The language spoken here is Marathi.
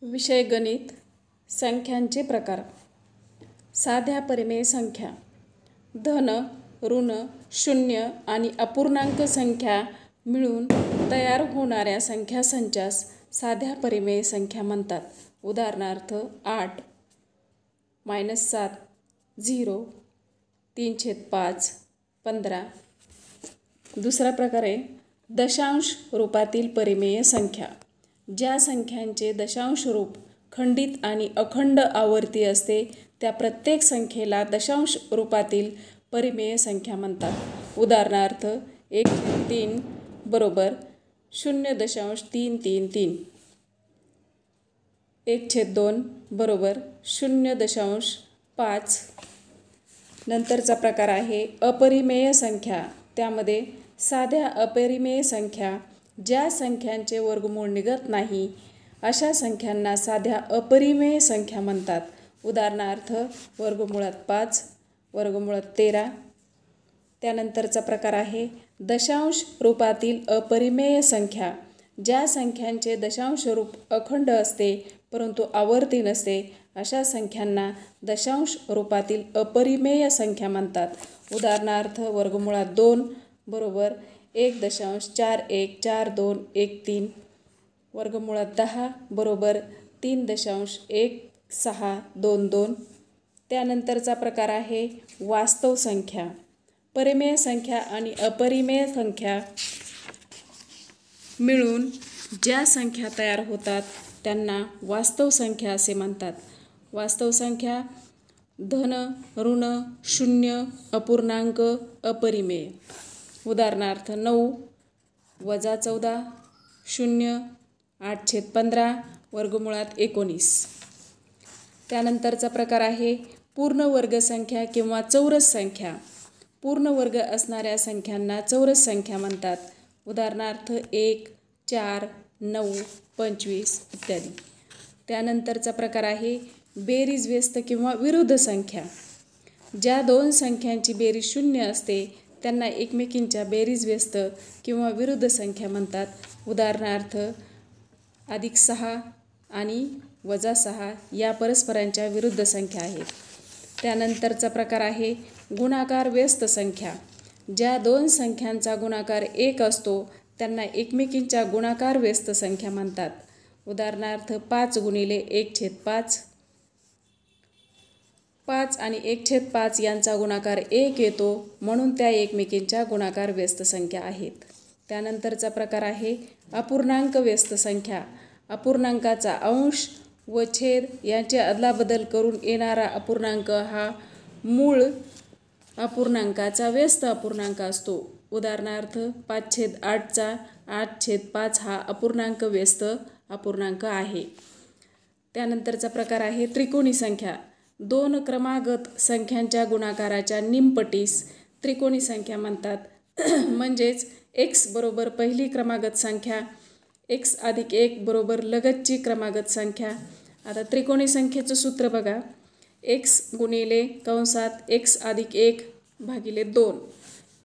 विषय गणित. संख्यांचे प्रकार. साध्या परिमेय संख्या. धन, ऋण, शून्य आणि अपूर्णांक संख्या मिळून तयार होणाऱ्या संख्या संचास साध्या परिमेय संख्या म्हणतात. उदाहरणार्थ 8, -7, 0, 3/5, 15. दुसरा प्रकार आहे दशांश रूपातील परिमेय संख्या. ज्या संख्यांचे दशांश रूप खंडित आणि अखंड आवर्ती असते त्या प्रत्येक संख्येला दशांश रूपातील परिमेय संख्या म्हणतात. उदाहरणार्थ 1/3 बरोबर 0.333, 1/2 बरोबर 0.5. नंतरचा प्रकार आहे अपरिमेय संख्या. त्यामध्ये साध्या अपरिमेय संख्या ज्या संख्यांचे वर्गमूळ निघत नाही अशा संख्यांना साध्या अपरिमेय संख्या म्हणतात. उदाहरणार्थ वर्गमुळात 5, वर्गमुळात 13. त्यानंतरचा प्रकार आहे दशांश रूपातील अपरिमेय संख्या. ज्या संख्यांचे दशांश रूप अखंड असते परंतु आवर्ती नसते अशा संख्यांना दशांश रूपातील अपरिमेय संख्या म्हणतात. उदाहरणार्थ वर्गमुळात 2 बरोबर 1.414213, वर्गमुळात 10 बरोबर 3.1622. त्यानंतरचा प्रकार आहे वास्तव संख्या. परिमेय संख्या आणि अपरिमेय संख्या मिळून ज्या संख्या तयार होतात त्यांना वास्तव संख्या असे म्हणतात. वास्तव संख्या धन, ऋण, शून्य, अपूर्णांक, अपरिमेय. उदाहरणार्थ 9 - 14, 0, 8/15, वर्गमुळात 19. त्यानंतरचा प्रकार आहे पूर्ण वर्ग संख्या किंवा चौरस संख्या. पूर्ण वर्ग असणाऱ्या संख्यांना चौरस संख्या म्हणतात. उदाहरणार्थ 1, 4, 9, 25 इत्यादी. त्यानंतरचा प्रकार आहे बेरीज व्यस्त किंवा विरुद्ध संख्या. ज्या दोन संख्यांची बेरीज 0 असते त्यांना एकमेकींच्या बेरीज व्यस्त किंवा विरुद्ध संख्या म्हणतात. उदाहरणार्थ +6 आणि -6 या परस्परांच्या विरुद्ध संख्या आहेत. त्यानंतरचा प्रकार आहे गुणाकार व्यस्त संख्या. ज्या दोन संख्यांचा गुणाकार 1 असतो त्यांना एकमेकींच्या गुणाकार व्यस्त संख्या म्हणतात. उदाहरणार्थ 5 × 1/5. 5 आणि 1/5 यांचा गुणाकार 1 येतो म्हणून त्या एकमेकींच्या गुणाकार व्यस्त संख्या आहेत. त्यानंतरचा प्रकार आहे अपूर्णांक व्यस्त संख्या. अपूर्णांकाचा अंश व छेद यांची अदलाबदल करून येणारा अपूर्णांक हा मूळ अपूर्णांकाचा व्यस्त अपूर्णांक असतो. उदाहरणार्थ 5/8चा 8/5 हा अपूर्णांक व्यस्त अपूर्णांक आहे. त्यानंतरचा प्रकार आहे त्रिकोणी संख्या. दोन क्रमागत संख्यांच्या गुणाकाराच्या निमपटीस त्रिकोणी संख्या म्हणतात. म्हणजेच x बरोबर पहिली क्रमागत संख्या, x + 1 बरोबर लगतची क्रमागत संख्या. आता त्रिकोणी संख्येचं सूत्र बघा. x × (x + 1 / 2)